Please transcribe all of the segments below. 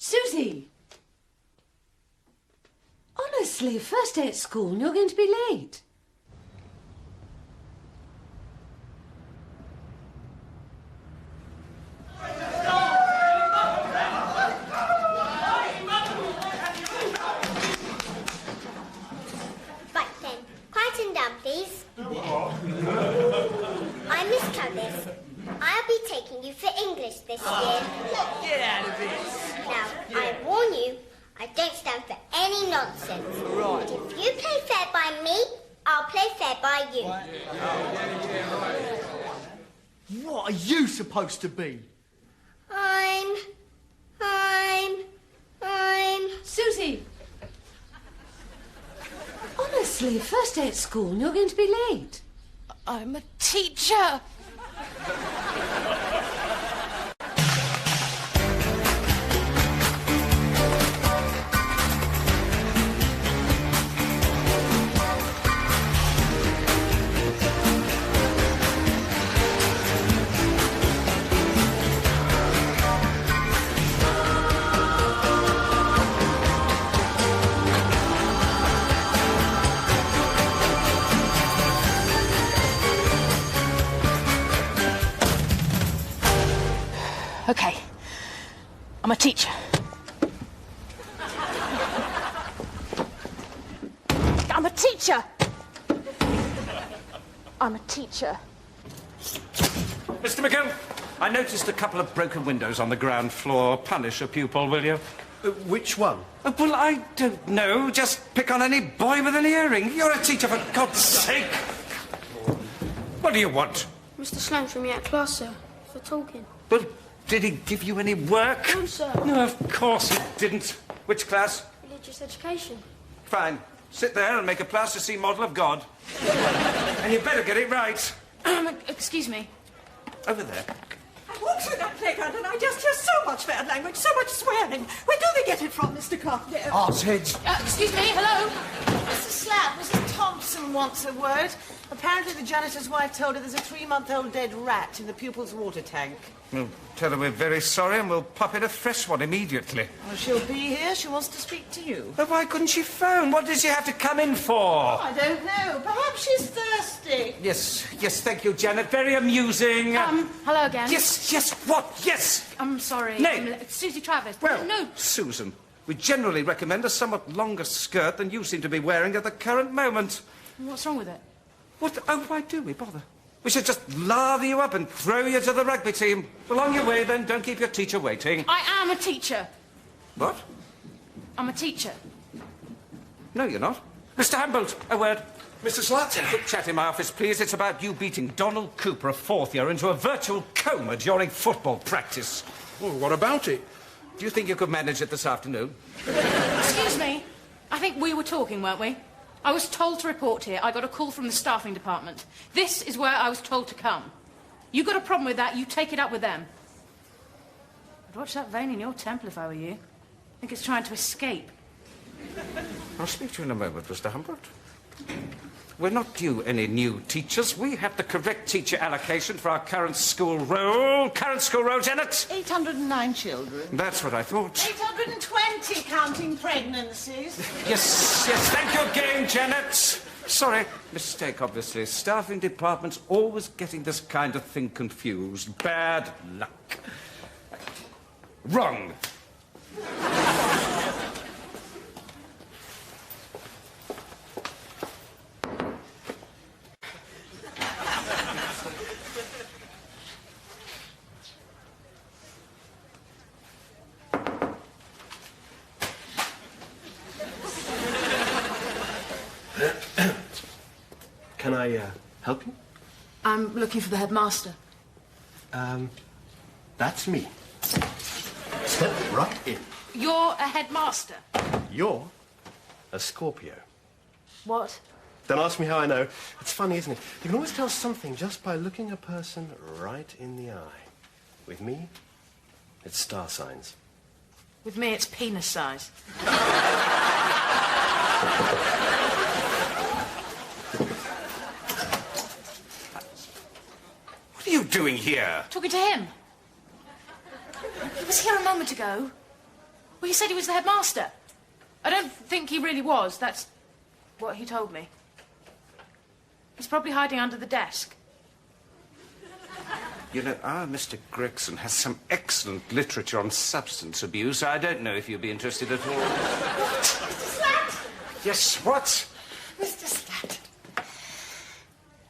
Suzy! Honestly, first day at school and you're going to be late. Right then, quieten down, please. I'm Miss Travis. I'll be taking you for English this year. Get out of this. Now, I warn you, I don't stand for any nonsense. Right. If you play fair by me, I'll play fair by you. What are you supposed to be? I'm... Suzy! Honestly, first day at school and you're going to be late. I'm a teacher. Okay. I'm a teacher. I'm a teacher. I'm a teacher. Mr. McGill, I noticed a couple of broken windows on the ground floor. Punish a pupil, will you? Which one? Well, I don't know. Just pick on any boy with an earring. You're a teacher, for God's sake. What do you want? Mr. Slang's from your class, sir, for talking. Well, did he give you any work? No, sir. No, of course he didn't. Which class? Religious education. Fine. Sit there and make a plasticine model of God. And you better get it right. Excuse me. Over there. I walk through that playground and I just hear so much bad language, so much swearing. Where do they get it from, Mr. Carpenter? Arseheads. Excuse me, hello? Mr. Slab, Mrs. Thompson wants a word. Apparently the janitor's wife told her there's a 3-month-old dead rat in the pupil's water tank. Well, tell her we're very sorry and we'll pop in a fresh one immediately. Well, she'll be here. She wants to speak to you. But why couldn't she phone? What did she have to come in for? I don't know. Perhaps she's thirsty. Yes, thank you, Janet. Very amusing. Hello again. Yes, what? Yes. I'm sorry. Name? Suzy Travis. Well, No. Susan, we generally recommend a somewhat longer skirt than you seem to be wearing at the current moment. What's wrong with it? What? Oh, why do we bother? We should just lather you up and throw you to the rugby team. Well, on your way, then. Don't keep your teacher waiting. I am a teacher. What? I'm a teacher. No, you're not. Mr. Humboldt, a word. Mr. Slatton. Quick chat in my office, please. It's about you beating Donald Cooper, a fourth year, into a virtual coma during football practice. Well, what about it? Do you think you could manage it this afternoon? Excuse me. I think we were talking, weren't we? I was told to report here. I got a call from the staffing department. This is where I was told to come. You got a problem with that, you take it up with them. I'd watch that vein in your temple if I were you. I think it's trying to escape. I'll speak to you in a moment, Mr. Humboldt. We're not due any new teachers. We have the correct teacher allocation for our current school roll. Current school roll, Janet? 809 children. That's what I thought. 820 counting pregnancies. Yes, thank you again, Janet. Sorry, mistake, obviously. Staffing department's always getting this kind of thing confused. Bad luck. Wrong. Can I help you? I'm looking for the headmaster. That's me. Step right in. You're a headmaster? You're a Scorpio. What? Don't ask me how I know. It's funny, isn't it? You can always tell something just by looking a person right in the eye. With me, it's star signs. With me, it's penis size. What are you doing here? Talking to him. He was here a moment ago. Well, he said he was the headmaster. I don't think he really was. That's what he told me. He's probably hiding under the desk. You know, our Mr. Gregson has some excellent literature on substance abuse. I don't know if you'd be interested at all. What? Mr. Slat? Yes, what? Mr. Slat,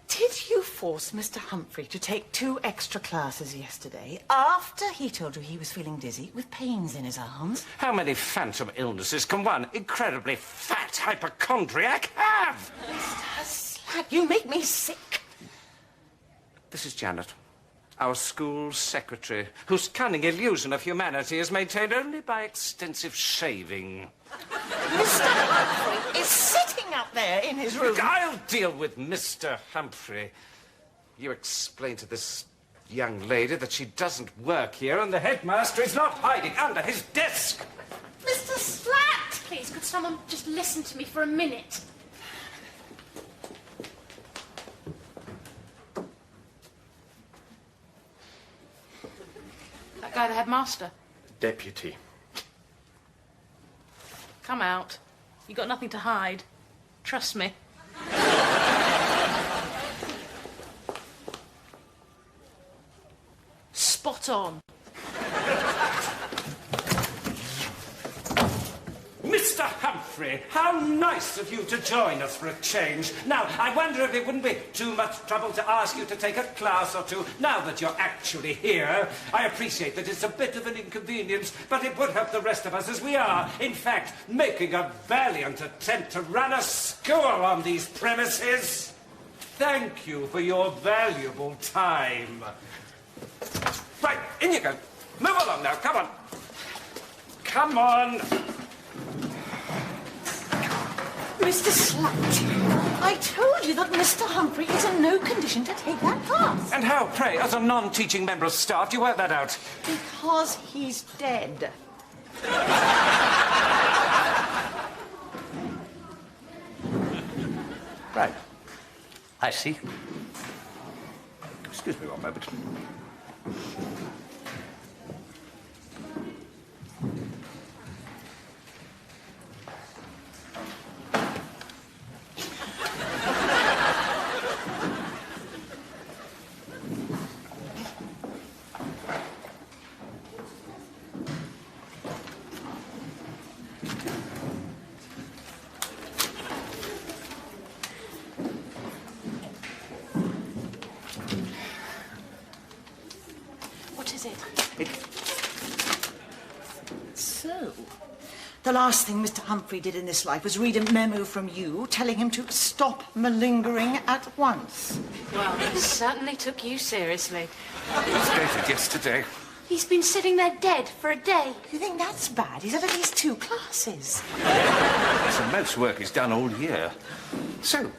did you force Mr. Humphrey to take 2 extra classes yesterday after he told you he was feeling dizzy with pains in his arms? How many phantom illnesses can one incredibly fat hypochondriac have? Mr. Slat, you make me sick. This is Janet, our school secretary, whose cunning illusion of humanity is maintained only by extensive shaving. Mr. Humphrey is sitting up there in his room. Look, I'll deal with Mr. Humphrey. You explain to this young lady that she doesn't work here and the headmaster is not hiding under his desk. Mr. Slat! Please, could someone just listen to me for a minute? That guy, the headmaster. Deputy. Come out. You got nothing to hide. Trust me. Spot on. Mr. Humphrey, how nice of you to join us for a change. Now, I wonder if it wouldn't be too much trouble to ask you to take a class or two now that you're actually here. I appreciate that it's a bit of an inconvenience, but it would help the rest of us as we are, in fact, making a valiant attempt to run a school on these premises. Thank you for your valuable time. Right, in you go. Move along now, come on. Come on. Mr. Slat, I told you that Mr. Humphrey is in no condition to take that class. And how, pray, as a non-teaching member of staff, do you work that out? Because he's dead. Right. I see. Excuse me one moment. So, the last thing Mr. Humphrey did in this life was read a memo from you telling him to stop malingering at once. Well, he certainly took you seriously. It was dated yesterday. He's been sitting there dead for a day. You think that's bad? He's had at least 2 classes. It's the most work he's done all year. So,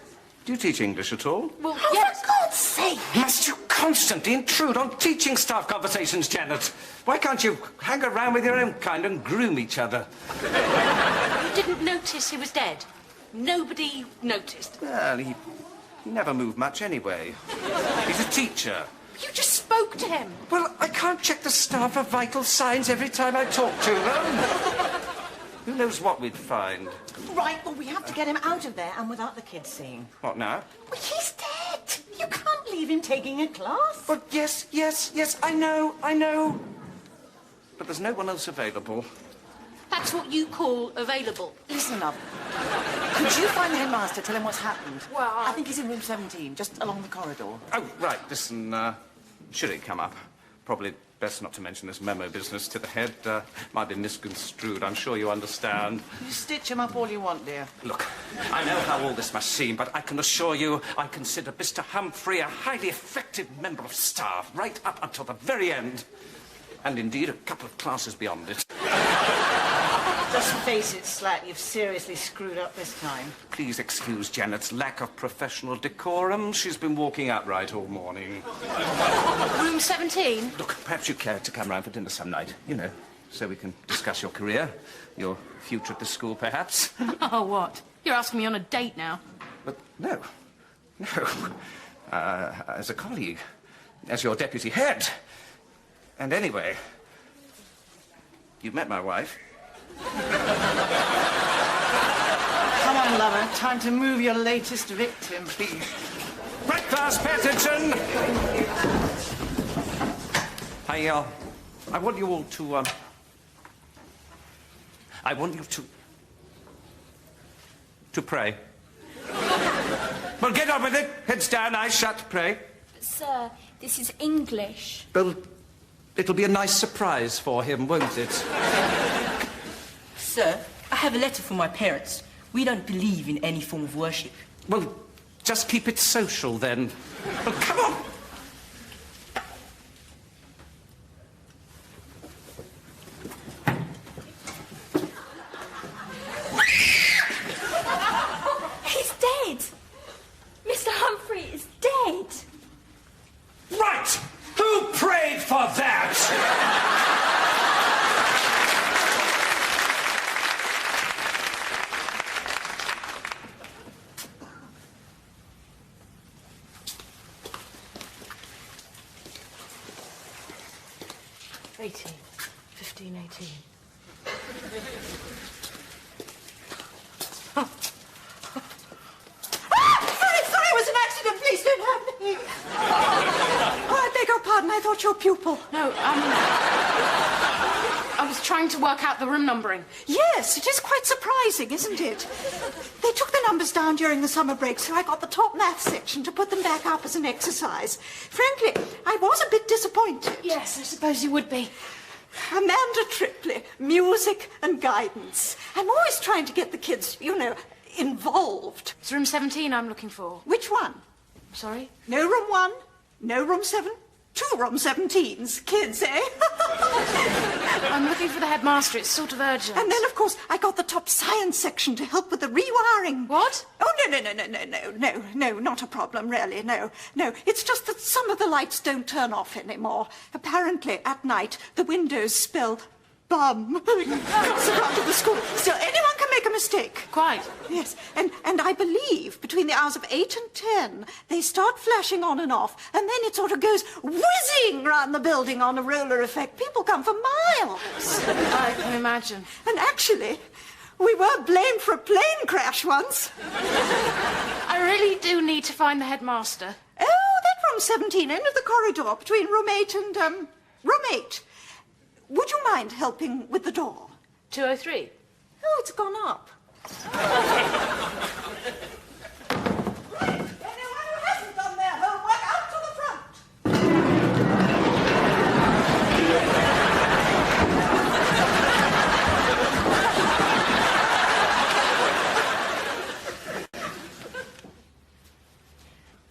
do you teach English at all? Well, Oh, yes. for God's sake! Must you constantly intrude on teaching staff conversations, Janet? Why can't you hang around with your own kind and groom each other? You didn't notice he was dead. Nobody noticed. Well, he never moved much anyway. He's a teacher. You just spoke to him. Well, I can't check the staff for vital signs every time I talk to them. Who knows what we'd find? Right, well, we have to get him out of there and without the kids seeing. What now? Well, he's dead. You can't leave him taking a class. Well, yes, I know. But there's no one else available. That's what you call available. Listen, love. Could you find the headmaster, tell him what's happened? Well, I think he's in room 17, just along the corridor. Oh, right, listen, should it come up? Probably best not to mention this memo business to the head. Might be misconstrued, I'm sure you understand. You stitch him up all you want, dear. Look, I know how all this must seem, but I can assure you I consider Mr. Humphrey a highly effective member of staff, right up until the very end. And indeed, a couple of classes beyond it. Just face it, Slat, you've seriously screwed up this time. Please excuse Janet's lack of professional decorum. She's been walking upright all morning. Room 17? Look, perhaps you care to come round for dinner some night, you know, so we can discuss your career, your future at the school, perhaps. Oh, what? You're asking me on a date now. But no. As a colleague, as your deputy head. And anyway, you've met my wife. Come on, lover. Time to move your latest victim, please. Breakfast, pay attention! I want you all to, I want you to pray. Well, get on with it. Heads down, eyes shut, pray. Sir, this is English. Well, it'll be a nice surprise for him, won't it? Sir, I have a letter from my parents. We don't believe in any form of worship. Well, just keep it social, then. Well, come on! He's dead. Mr. Humphrey is dead. Right! Who prayed for that? 18. 15, 18. Sorry, it was an accident. Please don't hurt me. Oh, I beg your pardon. I thought your pupil. No, I was trying to work out the room numbering. Yes, it is quite surprising, isn't it? They took the numbers down during the summer break, so I got the top math section to put them back up as an exercise. Frankly, I was a bit disappointed. Yes, I suppose you would be. Amanda Tripley, music and guidance. I'm always trying to get the kids, involved. It's room 17 I'm looking for. Which one? Sorry? No room 1, no room 7, 2 room 17s. Kids, eh? I'm looking for the headmaster. It's sort of urgent. And then, of course, I got the top science section to help with the rewiring. What? Oh, no, not a problem, really, no. It's just that some of the lights don't turn off anymore. Apparently, at night, the windows spill bum across the front of the school. Still, anyone can make a mistake. Quite. Yes, and I believe between the hours of 8 and 10, they start flashing on and off, and then it sort of goes whizzing round the building on a roller effect. People come for miles. I can imagine. And actually, we were blamed for a plane crash once. I really do need to find the headmaster. Oh, that room 17, end of the corridor, between room 8 and, room 8. Would you mind helping with the door? 203. Oh, it's gone up. Right, anyone who hasn't done their homework, out to the front.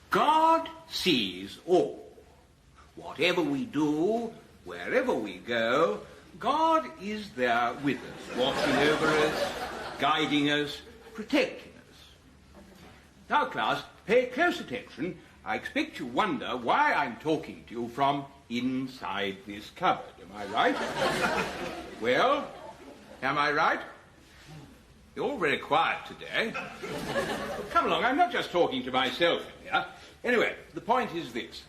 God sees all. Whatever we do, wherever we go, God is there with us, watching over us, guiding us, protecting us. Now, class, pay close attention. I expect you wonder why I'm talking to you from inside this cupboard. Am I right? Well, am I right? You're all very quiet today. Come along, I'm not just talking to myself here. Anyway, the point is this.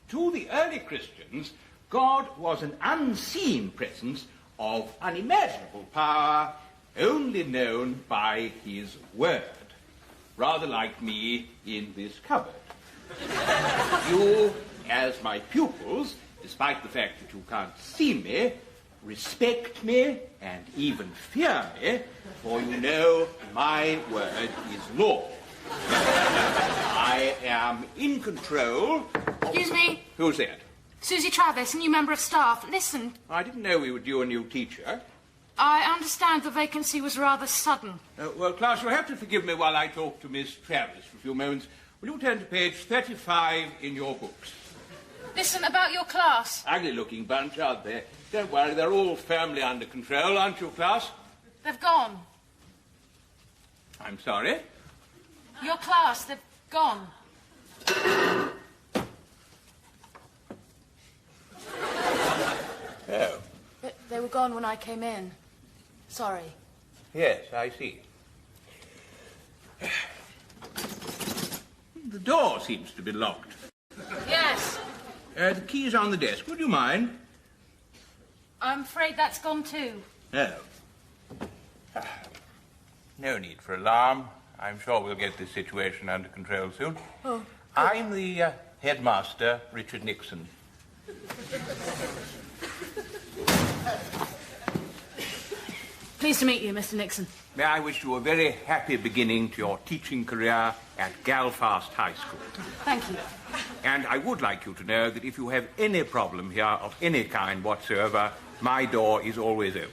To the early Christians, God was an unseen presence of unimaginable power, only known by his word. Rather like me in this cupboard. You, as my pupils, despite the fact that you can't see me, respect me and even fear me, for you know my word is law. I am in control. Excuse me. Who's that? Suzy Travis, new member of staff. Listen. I didn't know we were due a new teacher. I understand the vacancy was rather sudden. Well, class, you'll have to forgive me while I talk to Miss Travis for a few moments. Will you turn to page 35 in your books? Listen, about your class. Ugly-looking bunch, aren't they? Don't worry, they're all firmly under control, aren't you, class? They've gone. I'm sorry? Your class, they've gone. Oh. They were gone when I came in. Sorry. Yes, I see. The door seems to be locked. Yes. The key's on the desk. Would you mind? I'm afraid that's gone too. Oh. No need for alarm. I'm sure we'll get this situation under control soon. Oh, good. I'm the headmaster, Richard Nixon. Pleased to meet you, Mr. Nixon. May I wish you a very happy beginning to your teaching career at Galfast High School. Thank you. And I would like you to know that if you have any problem here of any kind whatsoever, my door is always open.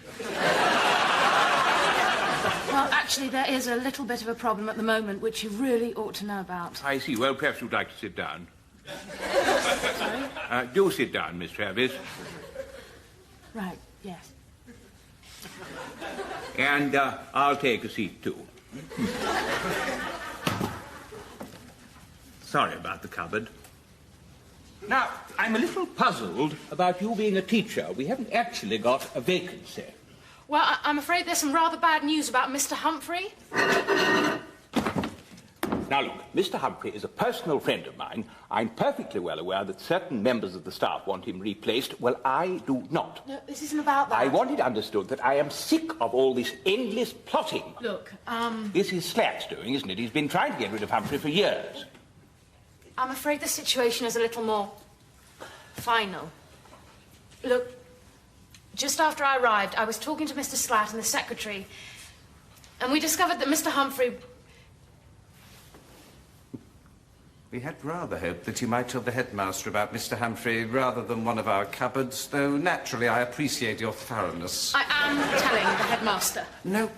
Well, actually, there is a little bit of a problem at the moment, which you really ought to know about. I see. Well, perhaps you'd like to sit down. Sorry? Do sit down, Miss Travis. Right, yes. And I'll take a seat, too. Sorry about the cupboard. Now, I'm a little puzzled about you being a teacher. We haven't actually got a vacancy. Well, I'm afraid there's some rather bad news about Mr. Humphrey. Now, look, Mr. Humphrey is a personal friend of mine. I'm perfectly well aware that certain members of the staff want him replaced. Well, I do not. No, this isn't about that. I want it understood that I am sick of all this endless plotting. Look, This is Slat's doing, isn't it? He's been trying to get rid of Humphrey for years. I'm afraid the situation is a little more final. Look, just after I arrived, I was talking to Mr. Slat and the secretary, and we discovered that Mr. Humphrey... We had rather hoped that you might tell the headmaster about Mr. Humphrey rather than one of our cupboards, though naturally I appreciate your thoroughness. I am telling the headmaster. No,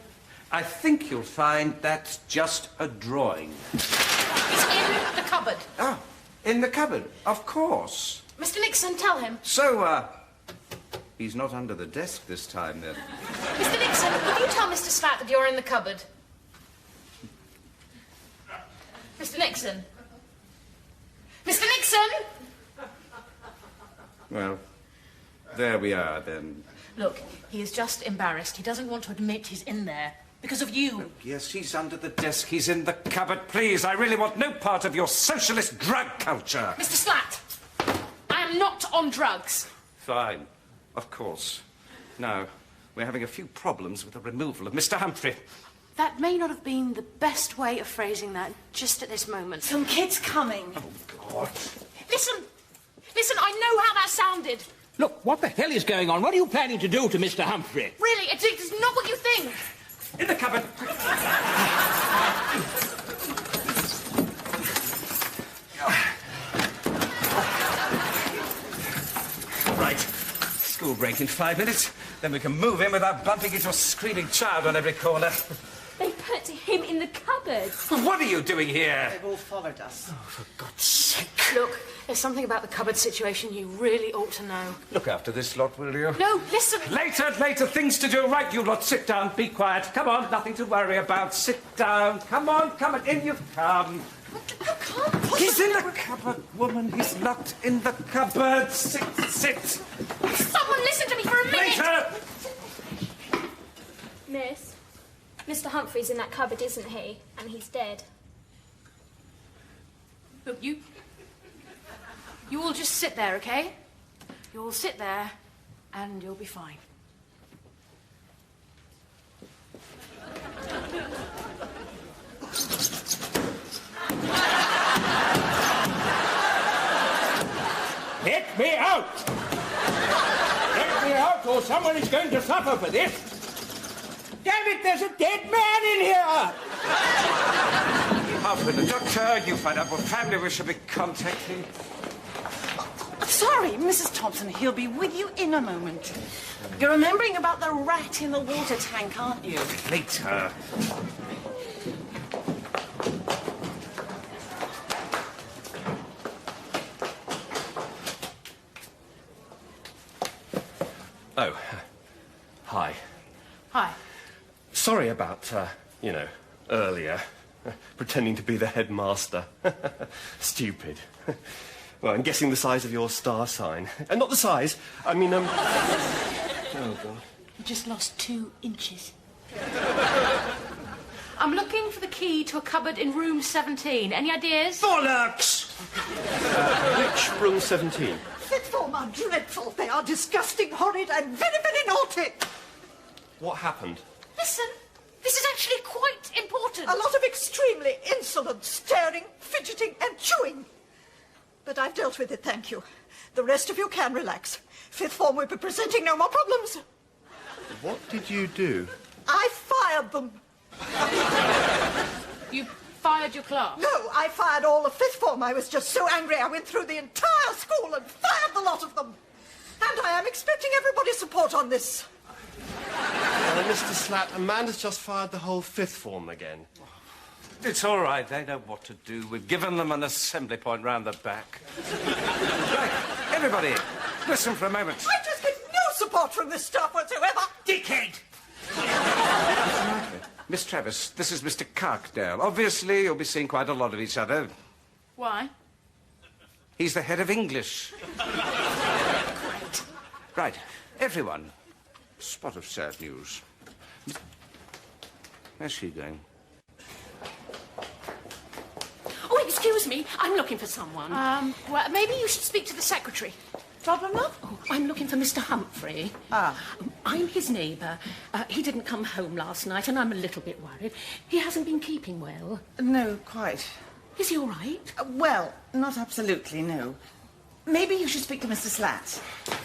I think you'll find that's just a drawing. It's in the cupboard. Oh, in the cupboard, of course. Mr. Nixon, tell him. So, he's not under the desk this time, then. Mr. Nixon, would you tell Mr. Slat that you're in the cupboard? Mr. Nixon? Mr. Nixon! Well, there we are, then. Look, he is just embarrassed. He doesn't want to admit he's in there. Because of you. Yes, he's under the desk. He's in the cupboard. Please, I really want no part of your socialist drug culture. Mr. Slat, I am not on drugs. Fine, of course. Now, we're having a few problems with the removal of Mr. Humphrey. That may not have been the best way of phrasing that just at this moment. Some kid's coming. Oh, God. Listen, I know how that sounded. Look, what the hell is going on? What are you planning to do to Mr. Humphrey? Really, it's not what you think. In the cupboard. Right. School break in 5 minutes. Then we can move in without bumping into a screaming child on every corner. They put him in the cupboard. What are you doing here? They've all followed us. Oh, for God's sake. Look, there's something about the cupboard situation you really ought to know. Look after this lot, will you? No, listen. Later, things to do. Right, you lot, sit down, be quiet. Come on, nothing to worry about. Sit down. Come on, in you come. He's in the cupboard, woman. He's locked in the cupboard. Sit. Someone listen to me for a minute! Later! Miss, Mr. Humphrey's in that cupboard, isn't he? And he's dead. Look, you all just sit there, okay? You all sit there, and you'll be fine. Let me out! Let me out, or someone is going to suffer for this. Damn it, there's a dead man in here! Out with the doctor. You find out what family we should be contacting. Sorry, Mrs. Thompson, he'll be with you in a moment. You're remembering about the rat in the water tank, aren't you? Later. Oh, hi. Hi. Sorry about, earlier. Pretending to be the headmaster. Stupid. Well, I'm guessing the size of your star sign. And not the size, I mean, Oh, God. You just lost 2 inches. I'm looking for the key to a cupboard in room 17. Any ideas? Bollocks! Which room 17? Fifth form are dreadful. They are disgusting, horrid, and very, very naughty. What happened? Listen. important. A lot of extremely insolent staring, fidgeting and chewing. But I've dealt with it, thank you. The rest of you can relax. Fifth form will be presenting no more problems. What did you do? I fired them. You fired your class? No, I fired all of fifth form. I was just so angry I went through the entire school and fired the lot of them. And I am expecting everybody's support on this. Mr. Slat, Amanda's just fired the whole fifth form again. It's all right. They know what to do. We've given them an assembly point round the back. Right, everybody, listen for a moment. I just get no support from this staff whatsoever. Dickhead! Miss Travis, this is Mr. Carkdale. Obviously, you'll be seeing quite a lot of each other. Why? He's the head of English. Right, everyone. Spot of sad news. Where's she going? Oh, excuse me. I'm looking for someone. Well, maybe you should speak to the secretary. Problem, love? Oh, I'm looking for Mr. Humphrey. I'm his neighbour. He didn't come home last night, and I'm a little bit worried. He hasn't been keeping well. No, quite. Is he all right? Well, not absolutely, no. Maybe you should speak to Mr. Slat.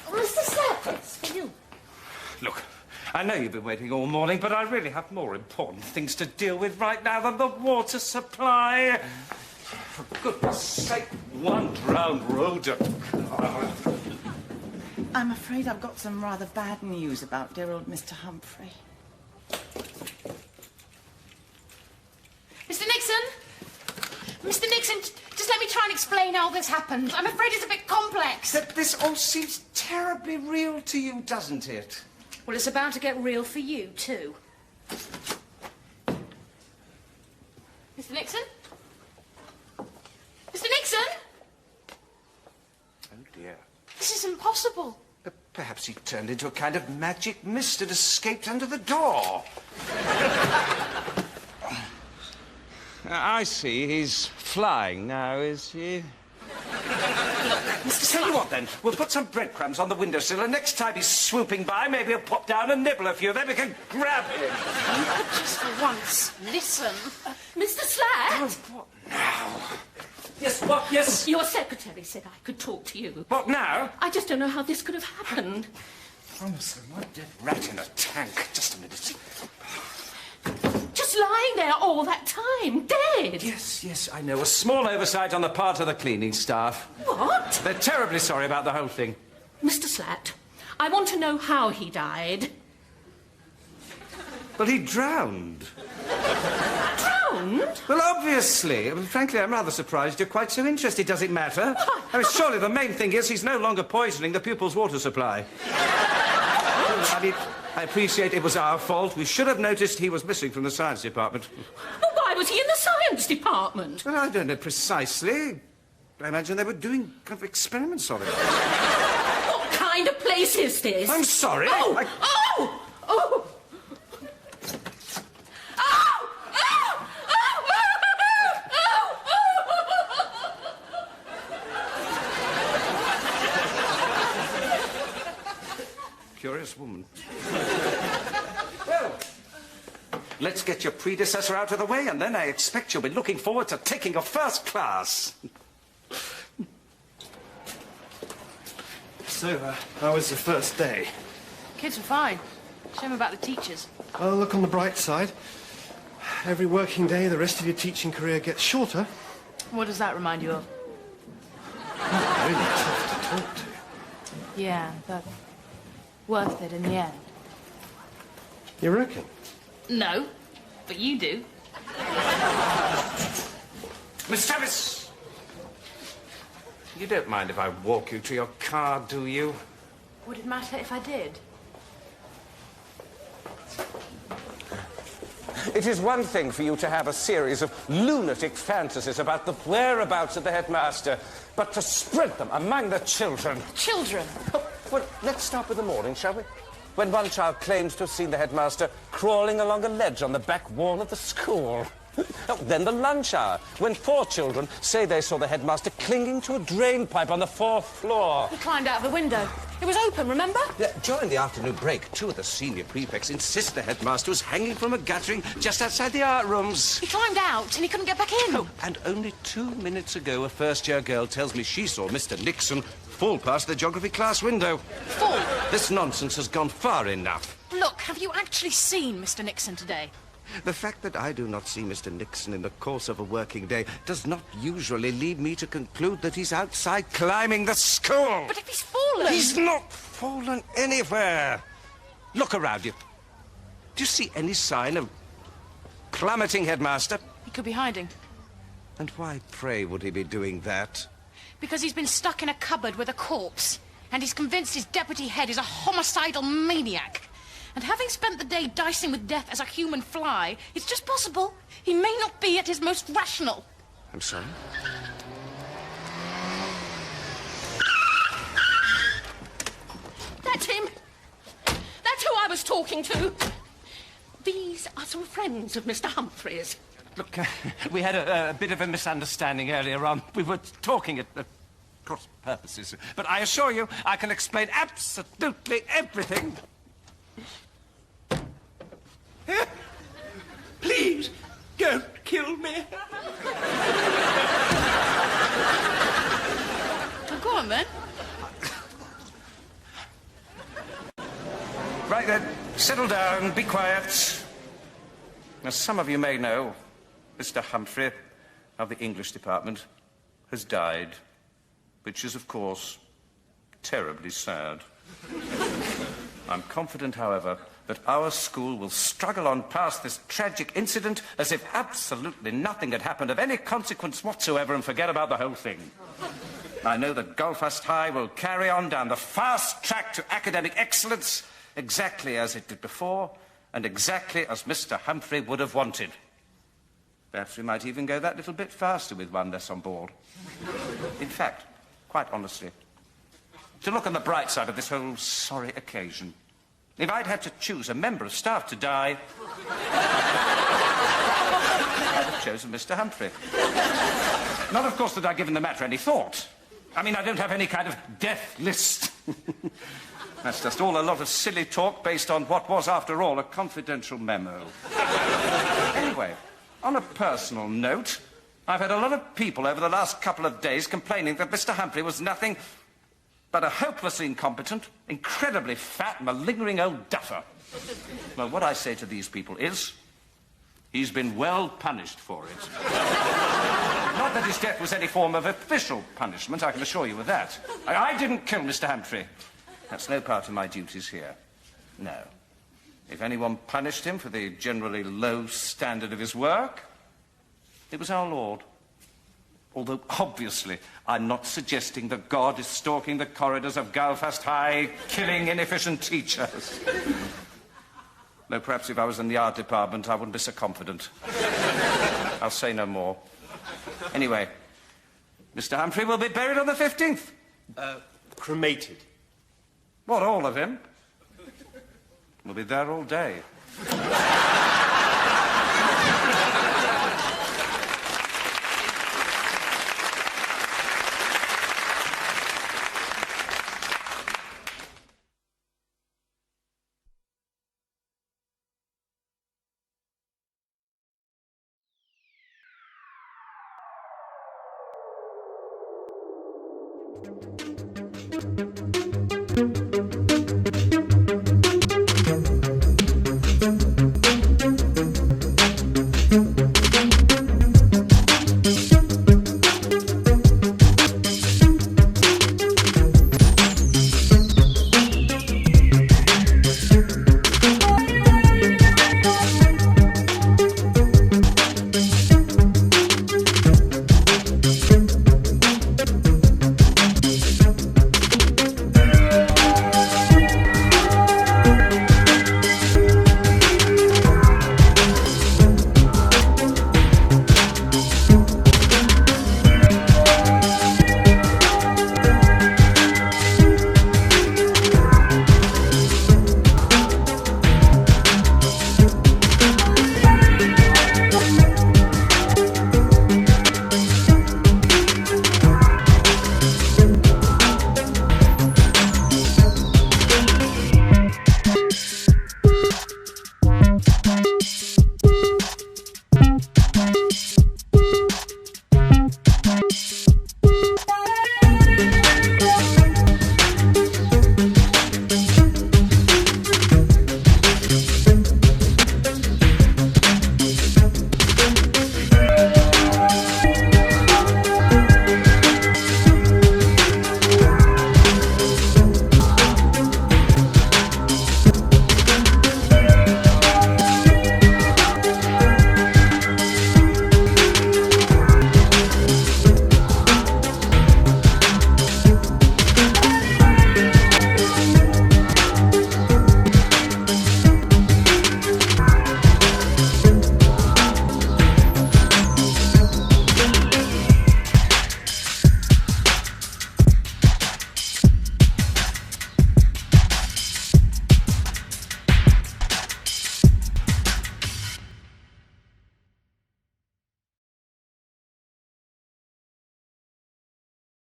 Mr. Slat, it's for you. Look, I know you've been waiting all morning, but I really have more important things to deal with right now than the water supply. For goodness sake, one drowned rodent. I'm afraid I've got some rather bad news about dear old Mr. Humphrey. Mr. Nixon? Mr. Nixon, just let me try and explain how this happened. I'm afraid it's a bit complex. This all seems terribly real to you, doesn't it? Well, it's about to get real for you, too. Mr. Nixon? Mr. Nixon? Oh, dear. This is impossible. Perhaps he turned into a kind of magic mist and escaped under the door. I see. He's flying now, is he? Tell you what, then. We'll put some breadcrumbs on the windowsill, and next time he's swooping by, maybe he'll pop down and nibble a few. Then we can grab him. Just for once, listen. Mr. Slat? Oh, what now? Yes, what? Yes? Your secretary said I could talk to you. What now? I just don't know how this could have happened. Honestly, my dead rat in a tank. Just a minute. Just lying there all that time, dead. Yes, I know. A small oversight on the part of the cleaning staff. What? They're terribly sorry about the whole thing. Mr. Slat, I want to know how he died. Well, he drowned. Drowned? Well, obviously. Frankly, I'm rather surprised you're quite so interested. Does it matter? I mean, surely the main thing is he's no longer poisoning the pupils' water supply. I mean, I appreciate it was our fault. We should have noticed he was missing from the science department. Well, why was he in the science department? Well, I don't know precisely. I imagine they were doing kind of experiments on him. What kind of place is this? I'm sorry. Oh! Oh! Oh! Curious woman. Well, let's get your predecessor out of the way, and then I expect you'll be looking forward to taking a first class. So, how was the first day? Kids are fine. Shame about the teachers. Well, look on the bright side. Every working day, the rest of your teaching career gets shorter. What does that remind you of? Really tough to talk to. Yeah, but worth it in the end. You reckon? No, but you do. Miss Travis! You don't mind if I walk you to your car, do you? Would it matter if I did? It is one thing for you to have a series of lunatic fantasies about the whereabouts of the headmaster, but to spread them among the children. Children? Well, let's start with the morning, shall we? When one child claims to have seen the headmaster crawling along a ledge on the back wall of the school. Oh, then the lunch hour, when 4 children say they saw the headmaster clinging to a drain pipe on the 4th floor. He climbed out of the window. It was open, remember? Yeah, during the afternoon break, 2 of the senior prefects insist the headmaster was hanging from a guttering just outside the art rooms. He climbed out and he couldn't get back in. Oh, and only 2 minutes ago, a first-year girl tells me she saw Mr. Nixon fall past the geography class window. Fall? This nonsense has gone far enough. Look, have you actually seen Mr. Nixon today? The fact that I do not see Mr. Nixon in the course of a working day does not usually lead me to conclude that he's outside climbing the school. But if he's fallen... He's not fallen anywhere. Look around you. Do you see any sign of plummeting, headmaster? He could be hiding. And why, pray, would he be doing that? Because he's been stuck in a cupboard with a corpse, and he's convinced his deputy head is a homicidal maniac. And having spent the day dicing with death as a human fly, it's just possible he may not be at his most rational. I'm sorry? That's him. That's who I was talking to. These are some friends of Mr. Humphrey's. Look, we had a bit of a misunderstanding earlier on. We were talking at cross purposes. But I assure you, I can explain absolutely everything. Please, don't kill me. Well, go on, then. Right then, settle down, be quiet. As some of you may know, Mr. Humphrey of the English department has died, which is, of course, terribly sad. I'm confident, however, that our school will struggle on past this tragic incident as if absolutely nothing had happened of any consequence whatsoever and forget about the whole thing. I know that Belfast High will carry on down the fast track to academic excellence exactly as it did before and exactly as Mr. Humphrey would have wanted. Perhaps we might even go that little bit faster with one less on board. In fact, quite honestly, to look on the bright side of this whole sorry occasion, if I'd had to choose a member of staff to die, I'd have chosen Mr. Humphrey. Not, of course, that I've given the matter any thought. I mean, I don't have any kind of death list. That's just all a lot of silly talk based on what was, after all, a confidential memo. Anyway, on a personal note, I've had a lot of people over the last couple of days complaining that Mr. Humphrey was nothing but a hopelessly incompetent, incredibly fat, malingering old duffer. Well, what I say to these people is, he's been well punished for it. Not that his death was any form of official punishment, I can assure you of that. I didn't kill Mr. Humphrey. That's no part of my duties here. No. If anyone punished him for the generally low standard of his work, it was our Lord. Although, obviously, I'm not suggesting that God is stalking the corridors of Belfast High, killing inefficient teachers. Though perhaps if I was in the art department, I wouldn't be so confident. I'll say no more. Anyway, Mr. Humphrey will be buried on the 15th. Cremated. What, all of him? We'll be there all day.